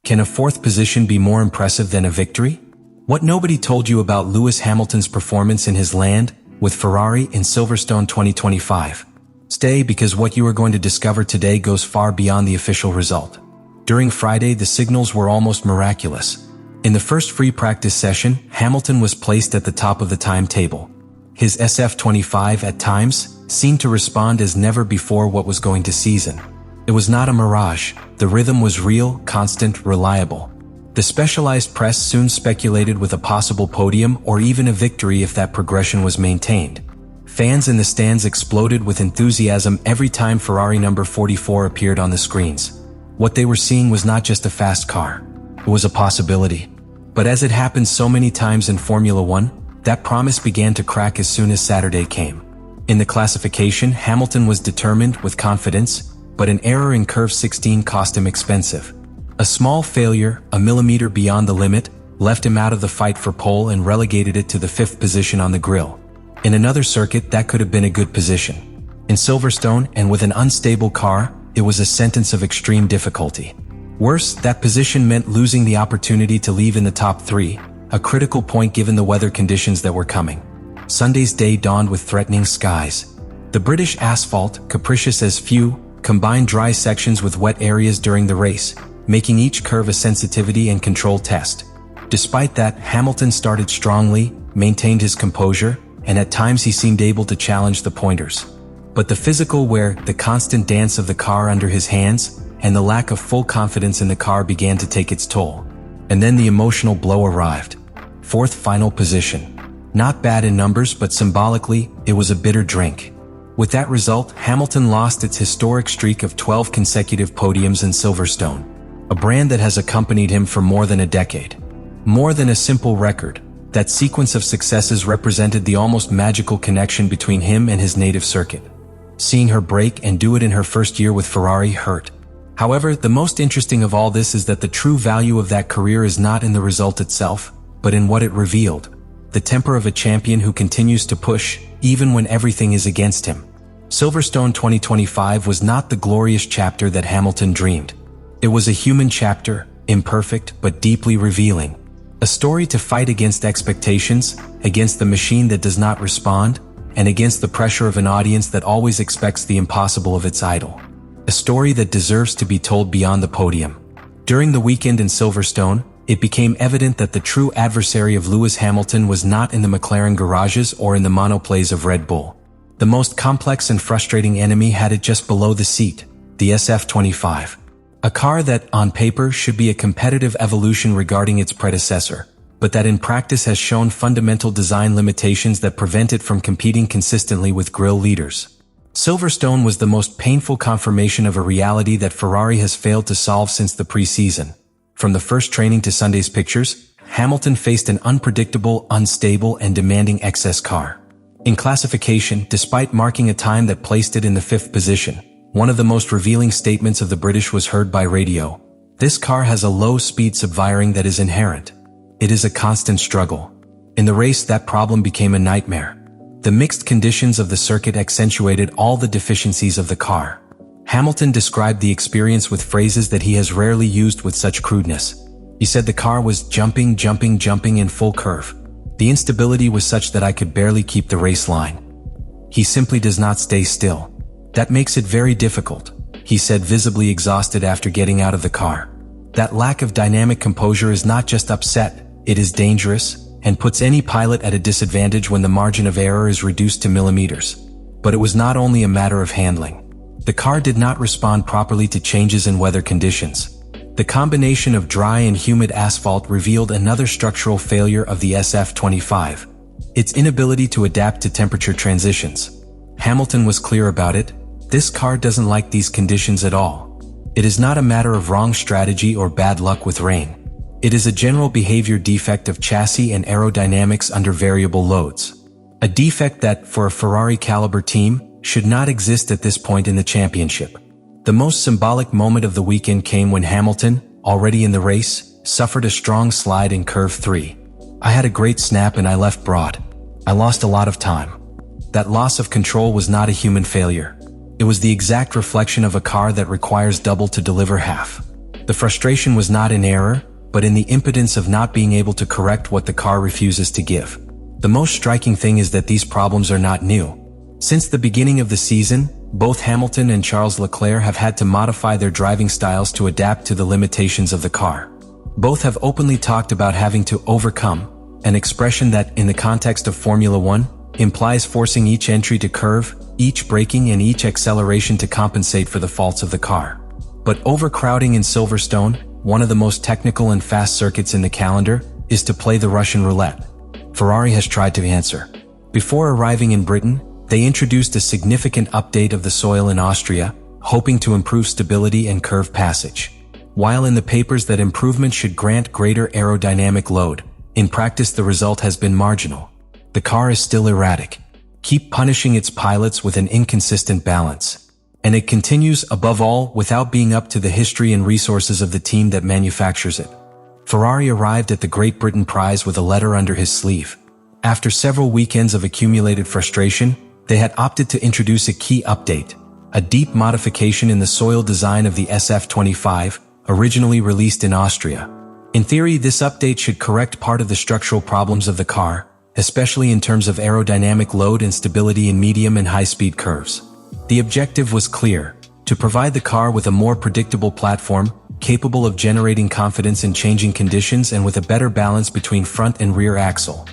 Can a fourth position be more impressive than a victory? What nobody told you about Lewis Hamilton's performance in his land with Ferrari in Silverstone 2025. Stay, because what you are going to discover today goes far beyond the official result. During Friday, the signals were almost miraculous. In the first free practice session, Hamilton was placed at the top of the timetable. His SF-25 at times seemed to respond as never before what was going to season. It was not a mirage. The rhythm was real, constant, reliable. The specialized press soon speculated with a possible podium or even a victory if that progression was maintained. Fans in the stands exploded with enthusiasm every time Ferrari number 44 appeared on the screens. What they were seeing was not just a fast car. It was a possibility. But as it happens so many times in Formula One, that promise began to crack as soon as Saturday came. In the classification, Hamilton was determined with confidence, but an error in curve 16 cost him expensive. A small failure, a millimeter beyond the limit, left him out of the fight for pole and relegated it to the 5th position on the grid. In another circuit, that could have been a good position. In Silverstone, and with an unstable car, it was a sentence of extreme difficulty. Worse, that position meant losing the opportunity to leave in the top 3, a critical point given the weather conditions that were coming. Sunday's day dawned with threatening skies. The British asphalt, capricious as few, combined dry sections with wet areas during the race, making each curve a sensitivity and control test. Despite that, Hamilton started strongly, maintained his composure, and at times he seemed able to challenge the pointers. But the physical wear, the constant dance of the car under his hands, and the lack of full confidence in the car began to take its toll. And then the emotional blow arrived. 4th final position. Not bad in numbers, but symbolically, it was a bitter drink. With that result, Hamilton lost its historic streak of 12 consecutive podiums in Silverstone, a brand that has accompanied him for more than a decade. More than a simple record, that sequence of successes represented the almost magical connection between him and his native circuit. Seeing her break and do it in her first year with Ferrari hurt. However, the most interesting of all this is that the true value of that career is not in the result itself, but in what it revealed. The temper of a champion who continues to push, even when everything is against him. Silverstone 2025 was not the glorious chapter that Hamilton dreamed. It was a human chapter, imperfect but deeply revealing. A story to fight against expectations, against the machine that does not respond, and against the pressure of an audience that always expects the impossible of its idol. A story that deserves to be told beyond the podium. During the weekend in Silverstone, it became evident that the true adversary of Lewis Hamilton was not in the McLaren garages or in the monoplays of Red Bull. The most complex and frustrating enemy had it just below the seat, the SF-25. A car that, on paper, should be a competitive evolution regarding its predecessor, but that in practice has shown fundamental design limitations that prevent it from competing consistently with grille leaders. Silverstone was the most painful confirmation of a reality that Ferrari has failed to solve since the pre-season. From the first training to Sunday's pictures, Hamilton faced an unpredictable, unstable, and demanding excess car. In classification, despite marking a time that placed it in the 5th position, one of the most revealing statements of the British was heard by radio. This car has a low-speed subwiring that is inherent. It is a constant struggle. In the race, that problem became a nightmare. The mixed conditions of the circuit accentuated all the deficiencies of the car. Hamilton described the experience with phrases that he has rarely used with such crudeness. He said the car was jumping in full curve. The instability was such that I could barely keep the race line. He simply does not stay still. That makes it very difficult, he said, visibly exhausted after getting out of the car. That lack of dynamic composure is not just upset, it is dangerous, and puts any pilot at a disadvantage when the margin of error is reduced to millimeters. But it was not only a matter of handling. The car did not respond properly to changes in weather conditions. The combination of dry and humid asphalt revealed another structural failure of the SF-25, its inability to adapt to temperature transitions. Hamilton was clear about it. This car doesn't like these conditions at all. It is not a matter of wrong strategy or bad luck with rain. It is a general behavior defect of chassis and aerodynamics under variable loads. A defect that, for a Ferrari-caliber team, should not exist at this point in the championship. The most symbolic moment of the weekend came when Hamilton, already in the race, suffered a strong slide in curve 3. I had a great snap and I left broad. I lost a lot of time. That loss of control was not a human failure. It was the exact reflection of a car that requires double to deliver half. The frustration was not in error, but in the impotence of not being able to correct what the car refuses to give. The most striking thing is that these problems are not new. Since the beginning of the season, both Hamilton and Charles Leclerc have had to modify their driving styles to adapt to the limitations of the car. Both have openly talked about having to overcome, an expression that, in the context of Formula One, implies forcing each entry to curve, each braking and each acceleration to compensate for the faults of the car. But overcrowding in Silverstone, one of the most technical and fast circuits in the calendar, is to play the Russian roulette. Ferrari has tried to answer. Before arriving in Britain, they introduced a significant update of the soil in Austria, hoping to improve stability and curve passage. While in the papers that improvement should grant greater aerodynamic load, in practice the result has been marginal. The car is still erratic. Keep punishing its pilots with an inconsistent balance. And it continues, above all, without being up to the history and resources of the team that manufactures it. Ferrari arrived at the Great Britain prize with a letter under his sleeve. After several weekends of accumulated frustration, they had opted to introduce a key update, a deep modification in the soil design of the SF-25, originally released in Austria. In theory, this update should correct part of the structural problems of the car, especially in terms of aerodynamic load and stability in medium and high-speed curves. The objective was clear: to provide the car with a more predictable platform, capable of generating confidence in changing conditions and with a better balance between front and rear axle.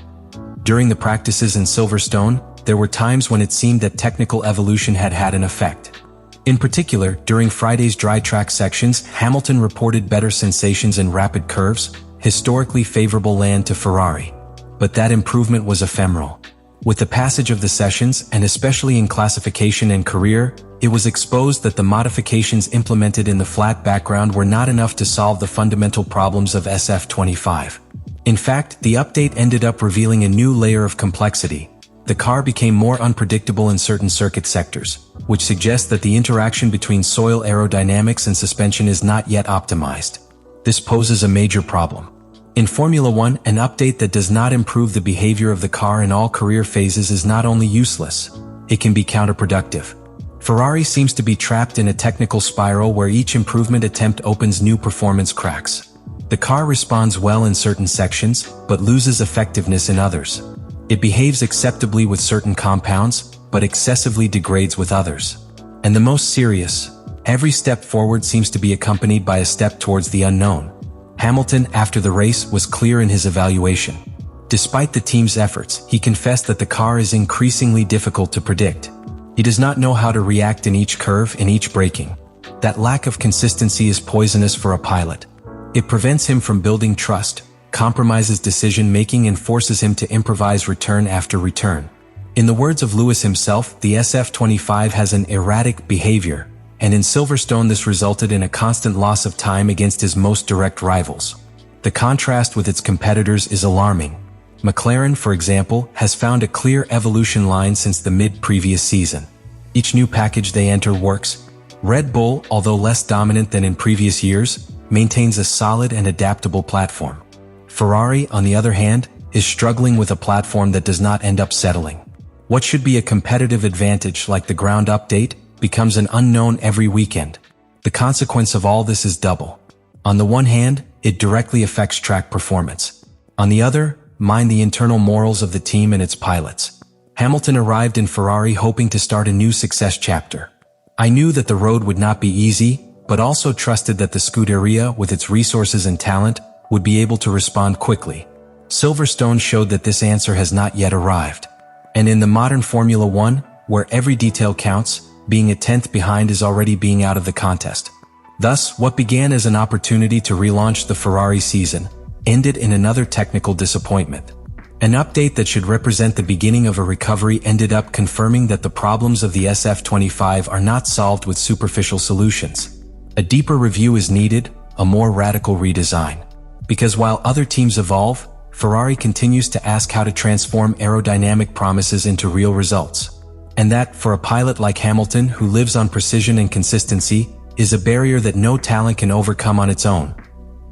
During the practices in Silverstone, there were times when it seemed that technical evolution had had an effect. In particular, during Friday's dry track sections, Hamilton reported better sensations in rapid curves, historically favorable land to Ferrari. But that improvement was ephemeral. With the passage of the sessions, and especially in classification and career, it was exposed that the modifications implemented in the flat background were not enough to solve the fundamental problems of SF-25. In fact, the update ended up revealing a new layer of complexity. The car became more unpredictable in certain circuit sectors, which suggests that the interaction between soil aerodynamics and suspension is not yet optimized. This poses a major problem. In Formula One, an update that does not improve the behavior of the car in all career phases is not only useless, it can be counterproductive. Ferrari seems to be trapped in a technical spiral where each improvement attempt opens new performance cracks. The car responds well in certain sections, but loses effectiveness in others. It behaves acceptably with certain compounds, but excessively degrades with others. And the most serious, every step forward seems to be accompanied by a step towards the unknown. Hamilton, after the race, was clear in his evaluation. Despite the team's efforts, he confessed that the car is increasingly difficult to predict. He does not know how to react in each curve, in each braking. That lack of consistency is poisonous for a pilot. It prevents him from building trust, compromises decision-making and forces him to improvise return after return. In the words of Lewis himself, the SF-25 has an erratic behavior, and in Silverstone this resulted in a constant loss of time against his most direct rivals. The contrast with its competitors is alarming. McLaren, for example, has found a clear evolution line since the mid-previous season. Each new package they enter works. Red Bull, although less dominant than in previous years, maintains a solid and adaptable platform. Ferrari, on the other hand, is struggling with a platform that does not end up settling. What should be a competitive advantage like the ground update becomes an unknown every weekend. The consequence of all this is double. On the one hand, it directly affects track performance. On the other, mind the internal morals of the team and its pilots. Hamilton arrived in Ferrari hoping to start a new success chapter. I knew that the road would not be easy, but also trusted that the Scuderia, with its resources and talent, would be able to respond quickly. Silverstone showed that this answer has not yet arrived. And in the modern Formula One, where every detail counts, being a tenth behind is already being out of the contest. Thus, what began as an opportunity to relaunch the Ferrari season, ended in another technical disappointment. An update that should represent the beginning of a recovery ended up confirming that the problems of the SF-25 are not solved with superficial solutions. A deeper review is needed, a more radical redesign. Because while other teams evolve, Ferrari continues to ask how to transform aerodynamic promises into real results. And that, for a pilot like Hamilton who lives on precision and consistency, is a barrier that no talent can overcome on its own.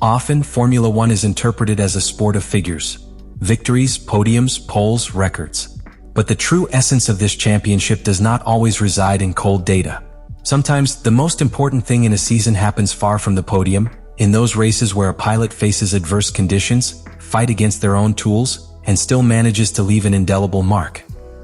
Often, Formula One is interpreted as a sport of figures. Victories, podiums, poles, records. But the true essence of this championship does not always reside in cold data. Sometimes, the most important thing in a season happens far from the podium, In those races where a pilot faces adverse conditions, fight against their own tools, and still manages to leave an indelible mark.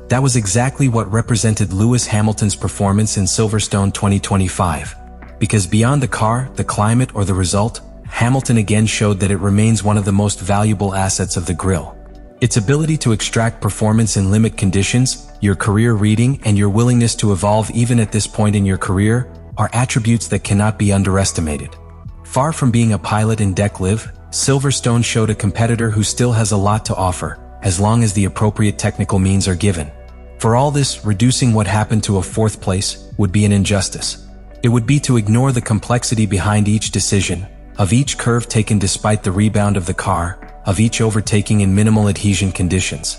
That was exactly what represented Lewis Hamilton's performance in Silverstone 2025. Because beyond the car, the climate, or the result, Hamilton again showed that it remains one of the most valuable assets of the grille. Its ability to extract performance in limit conditions, your career reading, and your willingness to evolve even at this point in your career are attributes that cannot be underestimated. Far from being a pilot in declive, Silverstone showed a competitor who still has a lot to offer, as long as the appropriate technical means are given. For all this, reducing what happened to a fourth place would be an injustice. It would be to ignore the complexity behind each decision, of each curve taken despite the rebound of the car, of each overtaking in minimal adhesion conditions.